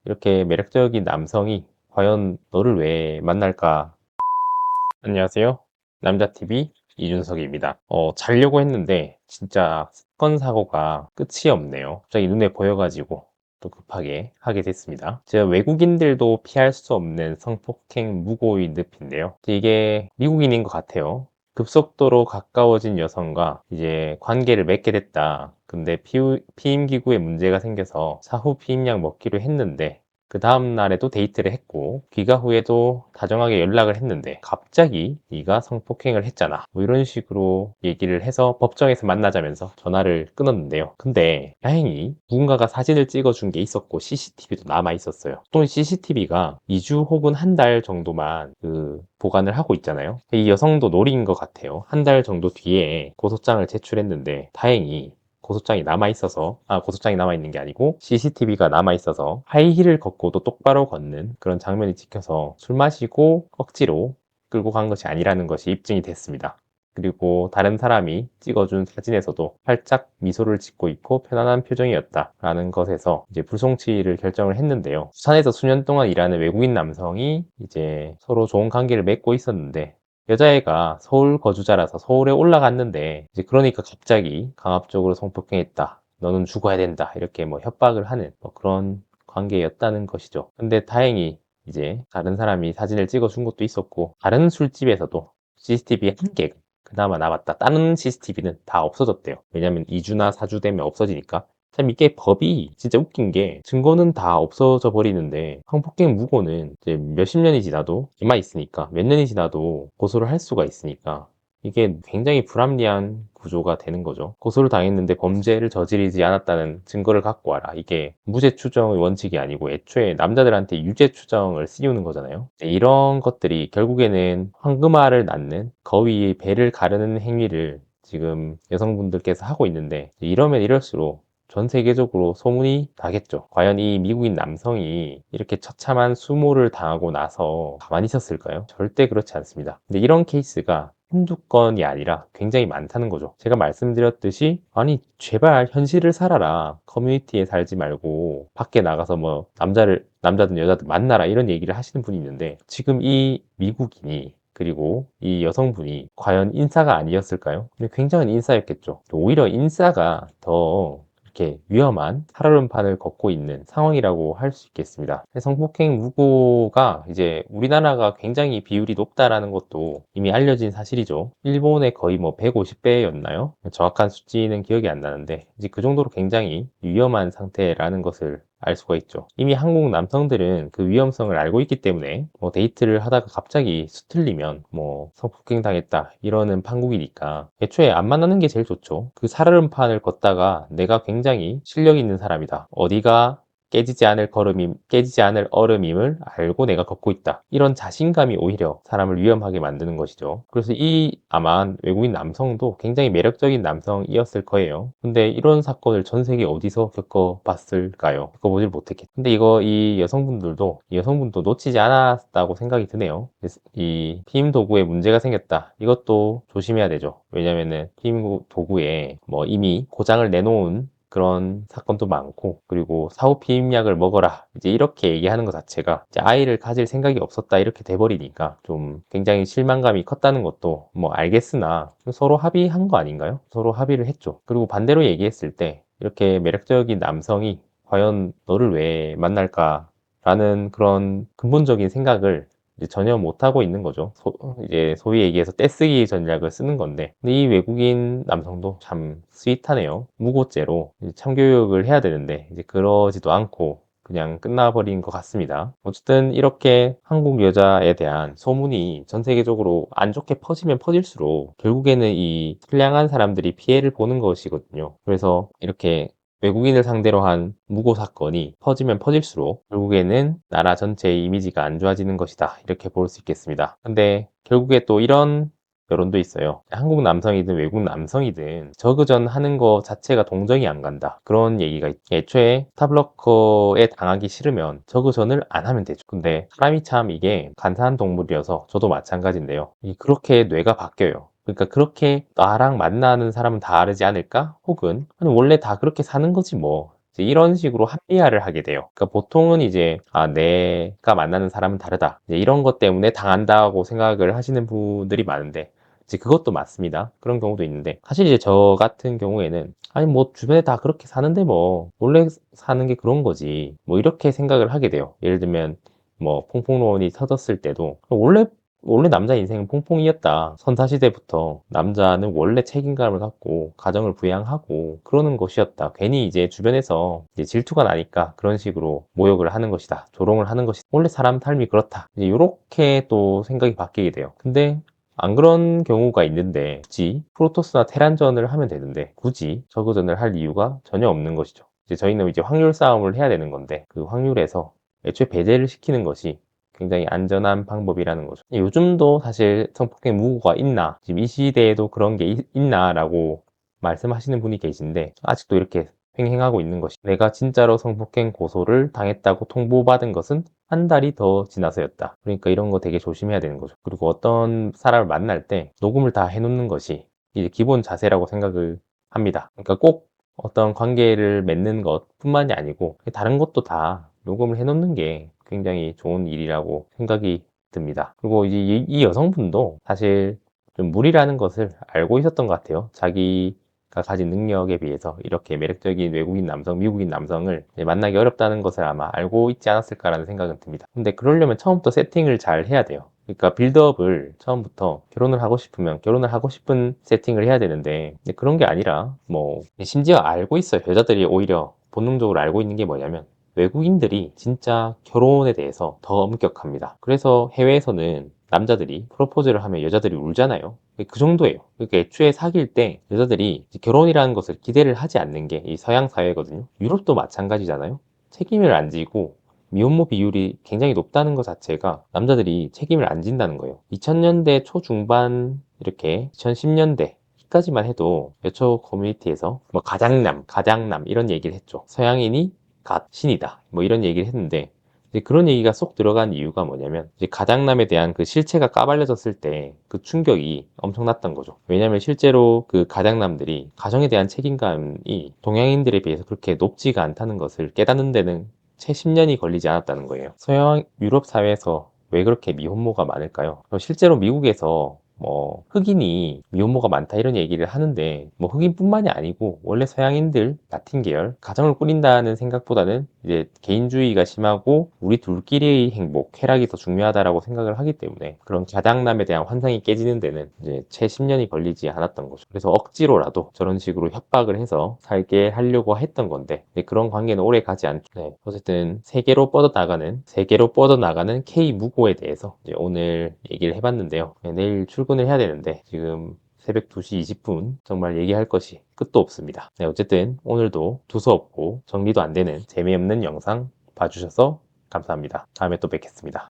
이렇게 매력적인 남성이 과연 너를 왜 만날까? 안녕하세요. 남자TV 이준석입니다. 자려고 했는데 진짜 사건 사고가 끝이 없네요. 갑자기 눈에 보여가지고 또 급하게 하게 됐습니다. 제가 외국인들도 피할 수 없는 성폭행 무고의 늪인데요. 이게 미국인인 것 같아요. 급속도로 가까워진 여성과 이제 관계를 맺게 됐다. 근데 피임기구에 문제가 생겨서 사후 피임약 먹기로 했는데 그 다음 날에도 데이트를 했고 귀가 후에도 다정하게 연락을 했는데 갑자기 네가 성폭행을 했잖아 뭐 이런 식으로 얘기를 해서 법정에서 만나자면서 전화를 끊었는데요. 근데 다행히 누군가가 사진을 찍어준 게 있었고 CCTV도 남아 있었어요. 또 CCTV가 2주 혹은 한 달 정도만 보관을 하고 있잖아요. 이 여성도 노린 것 같아요. 한 달 정도 뒤에 고소장을 제출했는데 다행히 고소장이 남아있는 게 아니고 CCTV가 남아있어서 하이힐을 걷고도 똑바로 걷는 그런 장면이 찍혀서 술 마시고 억지로 끌고 간 것이 아니라는 것이 입증이 됐습니다. 그리고 다른 사람이 찍어준 사진에서도 활짝 미소를 짓고 있고 편안한 표정이었다라는 것에서 이제 불송치를 결정을 했는데요. 부산에서 수년 동안 일하는 외국인 남성이 이제 서로 좋은 관계를 맺고 있었는데 여자애가 서울 거주자라서 서울에 올라갔는데 이제 그러니까 갑자기 강압적으로 성폭행했다. 너는 죽어야 된다. 이렇게 뭐 협박을 하는 뭐 그런 관계였다는 것이죠. 근데 다행히 이제 다른 사람이 사진을 찍어준 것도 있었고 다른 술집에서도 CCTV 한 개가 그나마 남았다. 다른 CCTV는 다 없어졌대요. 왜냐면 2주나 4주 되면 없어지니까. 참 이게 법이 진짜 웃긴 게 증거는 다 없어져 버리는데 성폭행 무고는 이제 몇십 년이 지나도 남아 있으니까 몇 년이 지나도 고소를 할 수가 있으니까 이게 굉장히 불합리한 구조가 되는 거죠. 고소를 당했는데 범죄를 저지르지 않았다는 증거를 갖고 와라. 이게 무죄 추정의 원칙이 아니고 애초에 남자들한테 유죄 추정을 씌우는 거잖아요. 이런 것들이 결국에는 황금알을 낳는 거위의 배를 가르는 행위를 지금 여성분들께서 하고 있는데 이러면 이럴수록 전 세계적으로 소문이 나겠죠. 과연 이 미국인 남성이 이렇게 처참한 수모를 당하고 나서 가만히 있었을까요? 절대 그렇지 않습니다. 근데 이런 케이스가 한두 건이 아니라 굉장히 많다는 거죠. 제가 말씀드렸듯이 아니 제발 현실을 살아라. 커뮤니티에 살지 말고 밖에 나가서 뭐 남자든 여자든 만나라 이런 얘기를 하시는 분이 있는데 지금 이 미국인이 그리고 이 여성분이 과연 인싸가 아니었을까요? 근데 굉장한 인싸였겠죠. 오히려 인싸가 더 이렇게 위험한 살얼음판을 걷고 있는 상황이라고 할 수 있겠습니다. 성폭행 무고가 이제 우리나라가 굉장히 비율이 높다라는 것도 이미 알려진 사실이죠. 일본의 거의 뭐 150배였나요? 정확한 수치는 기억이 안 나는데 이제 그 정도로 굉장히 위험한 상태라는 것을 알 수가 있죠. 이미 한국 남성들은 그 위험성을 알고 있기 때문에 뭐 데이트를 하다가 갑자기 수틀리면 뭐 성폭행 당했다 이러는 판국이니까 애초에 안 만나는 게 제일 좋죠. 그 살얼음판을 걷다가 내가 굉장히 실력 있는 사람이다. 어디가 깨지지 않을 얼음임을 알고 내가 걷고 있다. 이런 자신감이 오히려 사람을 위험하게 만드는 것이죠. 그래서 아마 외국인 남성도 굉장히 매력적인 남성이었을 거예요. 근데 이런 사건을 전 세계 어디서 겪어봤을까요? 겪어보질 못했겠죠. 근데 이 여성분도 놓치지 않았다고 생각이 드네요. 이 피임 도구에 문제가 생겼다. 이것도 조심해야 되죠. 왜냐면은 피임 도구에 뭐 이미 고장을 내놓은 그런 사건도 많고 그리고 사후 피임약을 먹어라 이제 이렇게 얘기하는 것 자체가 이제 아이를 가질 생각이 없었다 이렇게 돼버리니까 좀 굉장히 실망감이 컸다는 것도 뭐 알겠으나 서로 합의한 거 아닌가요? 서로 합의를 했죠. 그리고 반대로 얘기했을 때 이렇게 매력적인 남성이 과연 너를 왜 만날까 라는 그런 근본적인 생각을 이제 전혀 못하고 있는 거죠. 이제 소위 얘기해서 떼쓰기 전략을 쓰는 건데. 근데 이 외국인 남성도 참 스윗하네요. 무고죄로 이제 참교육을 해야 되는데, 이제 그러지도 않고 그냥 끝나버린 것 같습니다. 어쨌든 이렇게 한국 여자에 대한 소문이 전 세계적으로 안 좋게 퍼지면 퍼질수록 결국에는 이 선량한 사람들이 피해를 보는 것이거든요. 그래서 이렇게 외국인을 상대로 한 무고 사건이 퍼지면 퍼질수록 결국에는 나라 전체의 이미지가 안 좋아지는 것이다. 이렇게 볼 수 있겠습니다. 근데 결국에 또 이런 여론도 있어요. 한국 남성이든 외국 남성이든 저그전 하는 거 자체가 동정이 안 간다. 그런 얘기가 애초에 스탑러커에 당하기 싫으면 저그전을 안 하면 되죠. 근데 사람이 참 이게 간사한 동물이어서 저도 마찬가지인데요. 그렇게 뇌가 바뀌어요. 그러니까 그렇게 나랑 만나는 사람은 다 다르지 않을까? 혹은 아니, 원래 다 그렇게 사는 거지 뭐. 이제 이런 식으로 합리화를 하게 돼요. 그러니까 보통은 이제 내가 만나는 사람은 다르다, 이제 이런 것 때문에 당한다고 생각을 하시는 분들이 많은데, 이제 그것도 맞습니다. 그런 경우도 있는데, 사실 이제 저 같은 경우에는 아니 뭐 주변에 다 그렇게 사는데 뭐 원래 사는 게 그런 거지, 뭐 이렇게 생각을 하게 돼요. 예를 들면 뭐 퐁퐁로운이 터졌을 때도 원래 남자 인생은 퐁퐁이었다. 선사시대부터 남자는 원래 책임감을 갖고 가정을 부양하고 그러는 것이었다. 괜히 이제 주변에서 이제 질투가 나니까 그런 식으로 모욕을 하는 것이다, 조롱을 하는 것이다, 원래 사람 삶이 그렇다, 이제 이렇게 또 생각이 바뀌게 돼요. 근데 안 그런 경우가 있는데, 굳이 프로토스나 테란전을 하면 되는데 굳이 저그전을 할 이유가 전혀 없는 것이죠. 이제 저희는 이제 확률 싸움을 해야 되는 건데, 그 확률에서 애초에 배제를 시키는 것이 굉장히 안전한 방법이라는 거죠. 요즘도 사실 성폭행 무고가 있나, 지금 이 시대에도 그런 게 있나라고 말씀하시는 분이 계신데, 아직도 이렇게 횡행하고 있는 것이, 내가 진짜로 성폭행 고소를 당했다고 통보받은 것은 한 달이 더 지나서였다. 그러니까 이런 거 되게 조심해야 되는 거죠. 그리고 어떤 사람을 만날 때 녹음을 다 해놓는 것이 이제 기본 자세라고 생각을 합니다. 그러니까 꼭 어떤 관계를 맺는 것뿐만이 아니고 다른 것도 다 녹음을 해놓는 게 굉장히 좋은 일이라고 생각이 듭니다. 그리고 이제 이 여성분도 사실 좀 무리라는 것을 알고 있었던 것 같아요. 자기가 가진 능력에 비해서 이렇게 매력적인 외국인 남성, 미국인 남성을 만나기 어렵다는 것을 아마 알고 있지 않았을까라는 생각은 듭니다. 근데 그러려면 처음부터 세팅을 잘 해야 돼요. 그러니까 빌드업을 처음부터 결혼을 하고 싶으면 결혼을 하고 싶은 세팅을 해야 되는데, 그런 게 아니라 뭐 심지어 알고 있어요. 여자들이 오히려 본능적으로 알고 있는 게 뭐냐면, 외국인들이 진짜 결혼에 대해서 더 엄격합니다. 그래서 해외에서는 남자들이 프로포즈를 하면 여자들이 울잖아요. 그 정도예요. 그러니까 애초에 사귈 때 여자들이 결혼이라는 것을 기대를 하지 않는 게 이 서양 사회거든요. 유럽도 마찬가지잖아요. 책임을 안 지고 미혼모 비율이 굉장히 높다는 것 자체가 남자들이 책임을 안 진다는 거예요. 2000년대 초중반, 이렇게 2010년대 까지만 해도 여초 커뮤니티에서 뭐 가장남 이런 얘기를 했죠. 서양인이 신이다, 뭐 이런 얘기를 했는데, 이제 그런 얘기가 쏙 들어간 이유가 뭐냐면, 이제 가장남에 대한 그 실체가 까발려졌을 때 그 충격이 엄청났던 거죠. 왜냐면 실제로 그 가장남들이 가정에 대한 책임감이 동양인들에 비해서 그렇게 높지가 않다는 것을 깨닫는 데는 채 10년이 걸리지 않았다는 거예요. 서양 유럽 사회에서 왜 그렇게 미혼모가 많을까요? 실제로 미국에서 뭐 흑인이 미혼모가 많다 이런 얘기를 하는데, 뭐 흑인뿐만이 아니고 원래 서양인들 라틴 계열 가정을 꾸린다는 생각보다는 이제 개인주의가 심하고 우리 둘끼리의 행복, 쾌락이 더 중요하다라고 생각을 하기 때문에 그런 가장남에 대한 환상이 깨지는 데는 이제 채 10년이 걸리지 않았던 거죠. 그래서 억지로라도 저런 식으로 협박을 해서 살게 하려고 했던 건데, 그런 관계는 오래 가지 않죠. 네, 어쨌든 세계로 뻗어나가는 K 무고에 대해서 이제 오늘 얘기를 해봤는데요. 내일 출근을 해야 되는데 지금 새벽 2시 20분, 정말 얘기할 것이 끝도 없습니다. 네, 어쨌든 오늘도 두서없고 정리도 안 되는 재미없는 영상 봐주셔서 감사합니다. 다음에 또 뵙겠습니다.